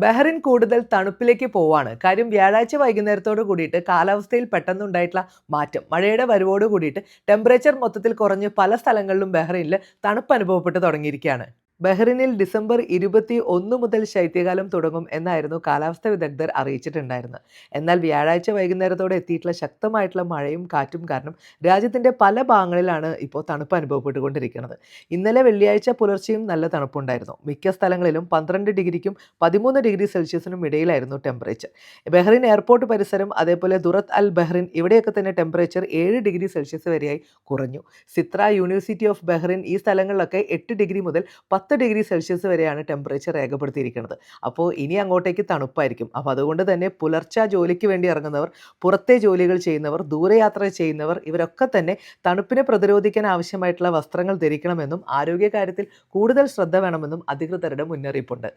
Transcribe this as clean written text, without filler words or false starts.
Bahrain കൂടുതൽ തണുപ്പിലേക്ക് പോവാണ്. കാര്യം വ്യാഴാഴ്ച വൈകുന്നേരത്തോട് കൂടിയിട്ട് കാലാവസ്ഥയിൽ പെട്ടെന്നുണ്ടായിട്ടുള്ള മാറ്റം, മഴയുടെ വരവോട് കൂടിയിട്ട് ടെമ്പറേച്ചർ മൊത്തത്തിൽ കുറഞ്ഞ് പല സ്ഥലങ്ങളിലും ബഹ്റൈനിൽ തണുപ്പ് അനുഭവപ്പെട്ട് തുടങ്ങിയിരിക്കുകയാണ്. ബഹ്റിനിൽ ഡിസംബർ 21 മുതൽ ശൈത്യകാലം തുടങ്ങും എന്നായിരുന്നു കാലാവസ്ഥാ വിദഗ്ധർ അറിയിച്ചിട്ടുണ്ടായിരുന്നത്. എന്നാൽ വ്യാഴാഴ്ച വൈകുന്നേരത്തോടെ എത്തിയിട്ടുള്ള ശക്തമായിട്ടുള്ള മഴയും കാറ്റും കാരണം രാജ്യത്തിന്റെ പല ഭാഗങ്ങളിലാണ് ഇപ്പോൾ തണുപ്പ് അനുഭവപ്പെട്ടുകൊണ്ടിരിക്കുന്നത്. ഇന്നലെ വെള്ളിയാഴ്ച പുലർച്ചെയും നല്ല തണുപ്പുണ്ടായിരുന്നു. മിക്ക സ്ഥലങ്ങളിലും 12 ഡിഗ്രിക്കും 13 ഡിഗ്രി സെൽഷ്യസിനും ഇടയിലായിരുന്നു ടെമ്പറേച്ചർ. ബഹ്റിൻ എയർപോർട്ട് പരിസരം, അതേപോലെ ദുറത്ത് അൽ ബഹ്റിൻ, ഇവിടെയൊക്കെ തന്നെ ടെമ്പറേച്ചർ 7 ഡിഗ്രി സെൽഷ്യസ് വരെയായി കുറഞ്ഞു. സിത്ര, യൂണിവേഴ്സിറ്റി ഓഫ് ബഹ്റിൻ, ഈ സ്ഥലങ്ങളിലൊക്കെ 8 ഡിഗ്രി മുതൽ 10 ഡിഗ്രി സെൽഷ്യസ് വരെയാണ് ടെമ്പറേച്ചർ രേഖപ്പെടുത്തിയിരിക്കുന്നത്. അപ്പോൾ ഇനി അങ്ങോട്ടേക്ക് തണുപ്പായിരിക്കും. അപ്പോൾ അതുകൊണ്ട് തന്നെ പുലർച്ചെ ജോലിക്ക് വേണ്ടി ഇറങ്ങുന്നവർ, പുറത്തെ ജോലികൾ ചെയ്യുന്നവർ, ദൂരയാത്ര ചെയ്യുന്നവർ, ഇവരൊക്കെ തന്നെ തണുപ്പിനെ പ്രതിരോധിക്കാൻ ആവശ്യമായിട്ടുള്ള വസ്ത്രങ്ങൾ ധരിക്കണമെന്നും ആരോഗ്യകാര്യത്തിൽ കൂടുതൽ ശ്രദ്ധ വേണമെന്നും അധികൃതരുടെ മുന്നറിയിപ്പുണ്ട്.